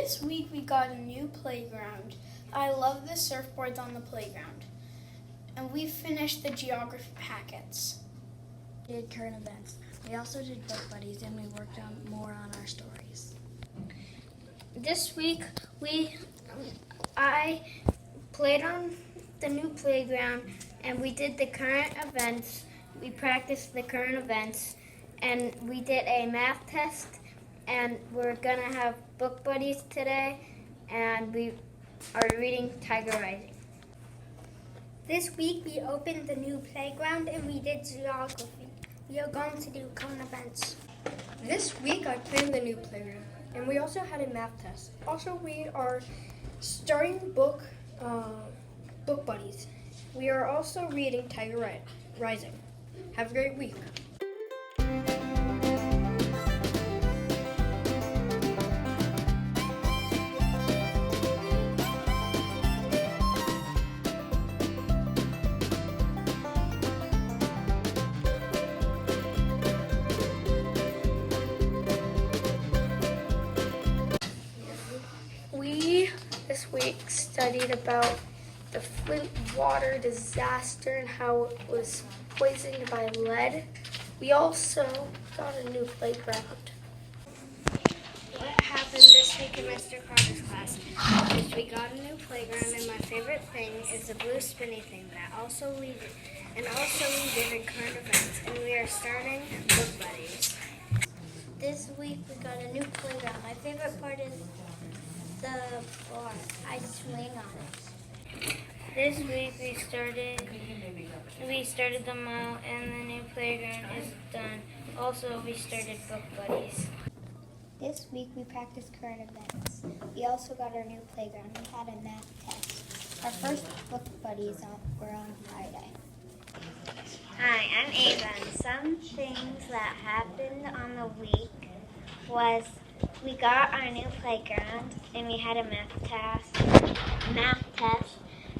This week we got a new playground. I love the surfboards on the playground. And we finished the geography packets. We did current events. We also did book buddies and we worked on more on our stories. This week I played on the new playground and we did the current events. We practiced the current events and we did a math test and we're gonna have book buddies today and we are reading Tiger Rising. This week we opened the new playground and we did geography. We are going to do current events. This week I played in the new playground and we also had a math test. Also we are starting book buddies. We are also reading Tiger Rising. Have a great week. We this week studied about the Flint water disaster and how it was poisoned by lead. We also got a new playground. What happened this week in Mr. Carter's class is we got a new playground and my favorite thing is the blue spinny thing that also we did in current events and we are starting book buddies. This week we got a new playground. My favorite part is the bar. I swing on it. This week we started the mile and the new playground is done. Also we started book buddies. This week we practiced current events. We also got our new playground. We had a math test. Our first book buddies were on Friday. Hi, I'm Ava, and some things that happened on the week was we got our new playground and we had a math test,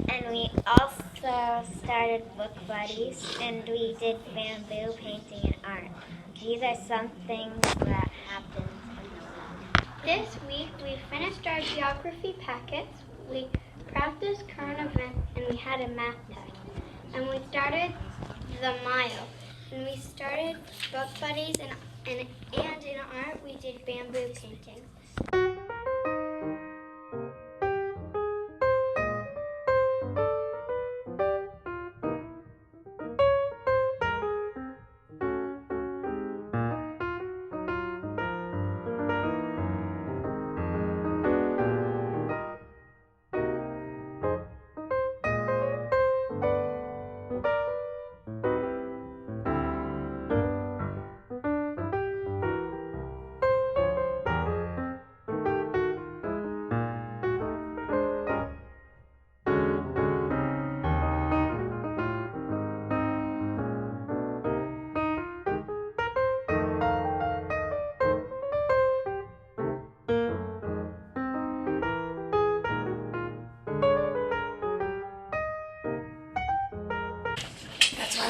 and we also started book buddies and we did bamboo painting and art. These are some things that happened. This week we finished our geography packets. We practiced current events and we had a math test. And we started the mile. And we started book buddies and in art we did bamboo painting.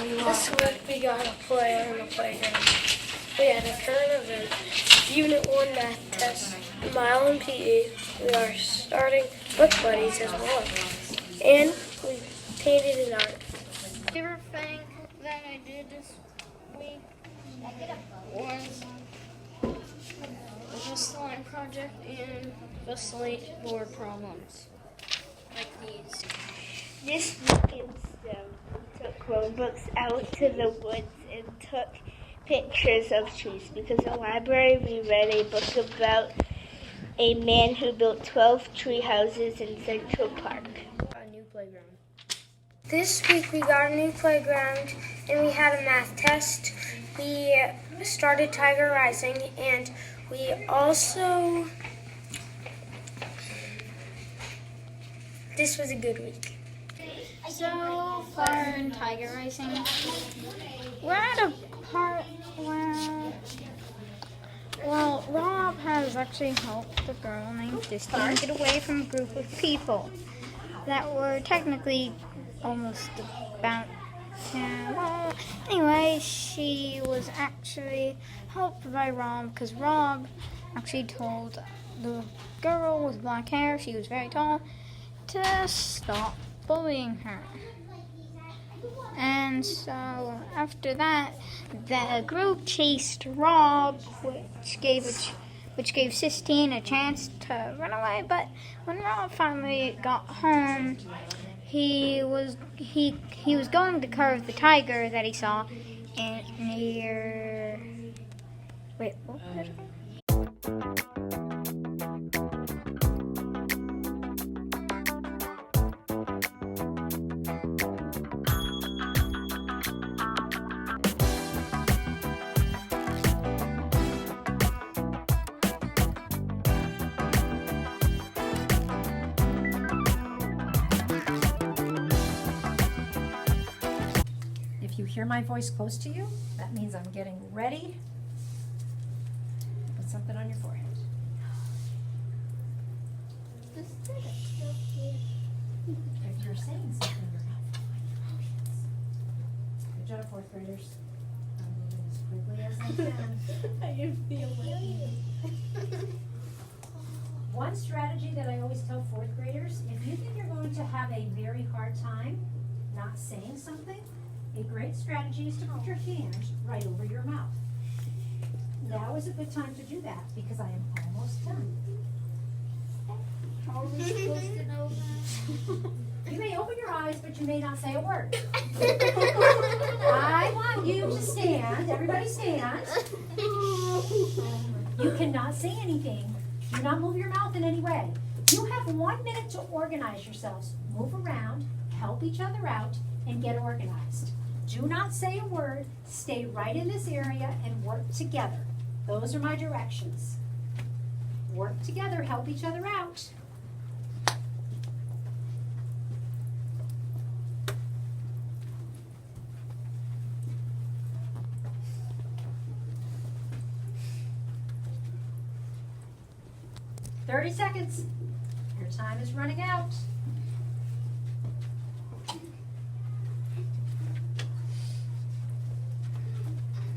This week we got a play on the playground. We had a current event, Unit 1 math test, mile and PE. We are starting book buddies as well. And we painted an art. Favorite thing that I did this week was the slime project and the slate board problems, like these. This week in STEM, we took Chromebooks out to the woods and took pictures of trees because in the library we read a book about a man who built 12 tree houses in Central Park. A new playground. This week we got a new playground and we had a math test. We started Tiger Rising and we also... This was a good week. So far in Tiger Racing, we're at a part where, Rob has actually helped a girl named Disney get away from a group of people that were technically almost about, anyway, she was actually helped by Rob because Rob actually told the girl with black hair, she was very tall, to stop bullying her. And so after that, the group chased Rob, which gave Sistine a chance to run away. But when Rob finally got home, he was going to curve the tiger that he saw near. Wait, what was it? If you hear my voice close to you, that means I'm getting ready. Put something on your forehead. If you're saying something, you're not following your motions. Good job, fourth graders. I'm moving as quickly as I can. One strategy that I always tell fourth graders, if you think you're going to have a very hard time not saying something, a great strategy is to put your hand right over your mouth. Now is a good time to do that because I am almost done. How are we supposed to know that? You may open your eyes, but you may not say a word. I want you to stand. Everybody stand. You cannot say anything. Do not move your mouth in any way. You have 1 minute to organize yourselves. Move around, help each other out, and get organized. Do not say a word. Stay right in this area and work together. Those are my directions. Work together, help each other out. "30 seconds. Your time is running out.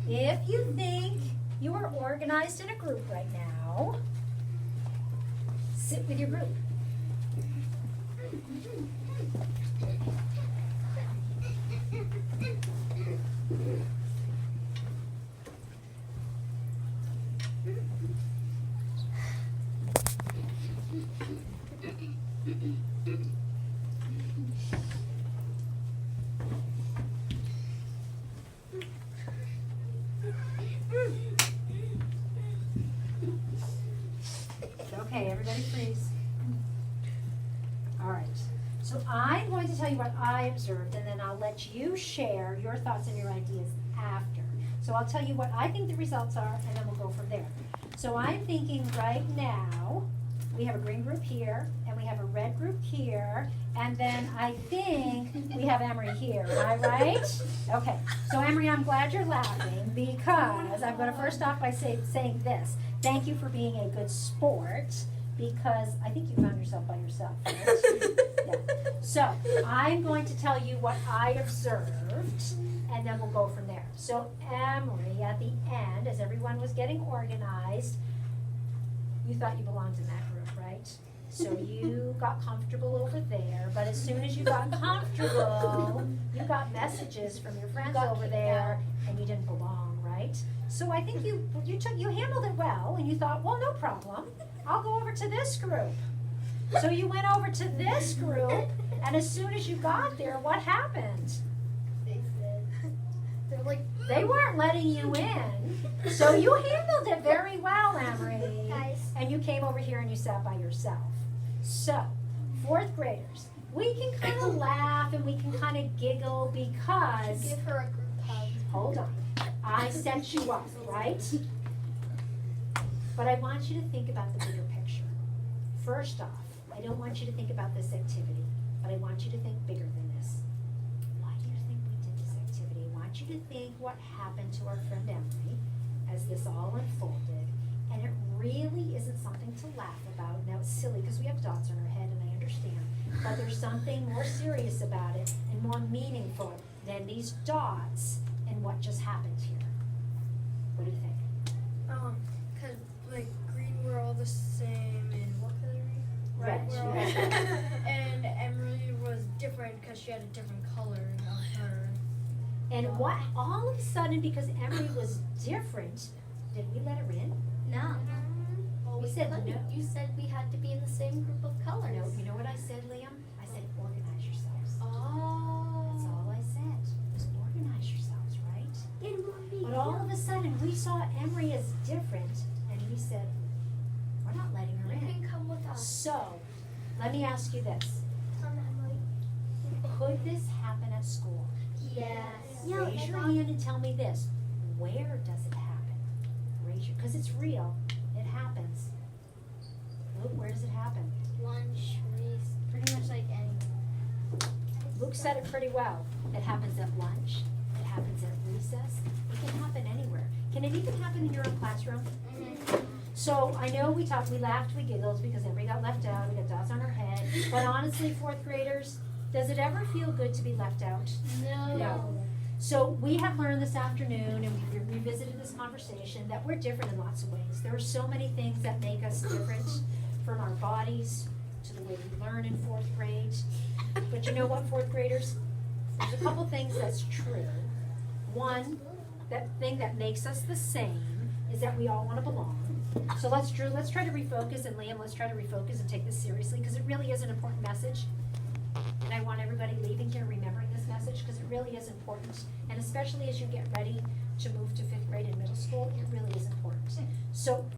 If you think you are organized in a group right now, sit with your group. Okay, everybody freeze. All right, so I'm going to tell you what I observed, and then I'll let you share your thoughts and your ideas after. So I'll tell you what I think the results are, and then we'll go from there. So I'm thinking right now, we have a green group here, and we have a red group here, and then I think we have Emery here. Am I right? Okay, so Emery, I'm glad you're laughing because I'm going to first off by saying this. Thank you for being a good sport because I think you found yourself by yourself, right? Yeah. So I'm going to tell you what I observed, and then we'll go from there. So Emery, at the end, as everyone was getting organized, you thought you belonged in that group, right? So you got comfortable over there, but as soon as you got comfortable, you got messages from your friends over there, and you didn't belong, right? So I think you handled it well, and you thought, well, no problem. I'll go over to this group. So you went over to this group, and as soon as you got there, what happened? They weren't letting you in. So you handled it very well, Emery. And you came over here and you sat by yourself. So, fourth graders, we can kind of laugh and we can kind of giggle because... Give her a group hug. Hold on. I set you up, right? But I want you to think about the bigger picture. First off, I don't want you to think about this activity, but I want you to think bigger than this. Why do you think we did this activity? I want you to think what happened to our friend Emery as this all unfolded. And it really isn't something to laugh about. Now it's silly because we have dots on our head and I understand. But there's something more serious about it and more meaningful than these dots and what just happened here. What do you think? Cause like green we're all the same. she had a different color in her. And what, all of a sudden, because Emery was different, did we let her in? No. Well, We said couldn't. no. You said we had to be in the same group of colors. No, you know what I said, Liam? I said, organize yourselves. Oh. That's all I said, was organize yourselves, right? But all of a sudden, we saw Emery as different, and we said, we're not letting her You in. can come with us. So, let me ask you this. Could this happen at school? Yes. Raise your hand and tell me this. Where does it happen? Raise your, because it's real. It happens. Luke, where does it happen? Lunch, race, pretty much like any. Luke said it pretty well. It happens at lunch. It happens at recess. It can happen anywhere. Can it even happen in your own classroom? So I know we laughed, we giggled because everybody got left out. We got dots on our head. But honestly, fourth graders, does it ever feel good to be left out? No. So we have learned this afternoon, and we revisited this conversation, that we're different in lots of ways. There are so many things that make us different, from our bodies to the way we learn in fourth grade. But you know what, fourth graders? There's a couple things that's true. One, that thing that makes us the same is that we all want to belong. So let's try to refocus, and Liam, let's try to refocus and take this seriously, because it really is an important message. And I want everybody leaving here remembering this message, because it really is important. And especially as you get ready to move to 5th grade and middle school, it really is important. So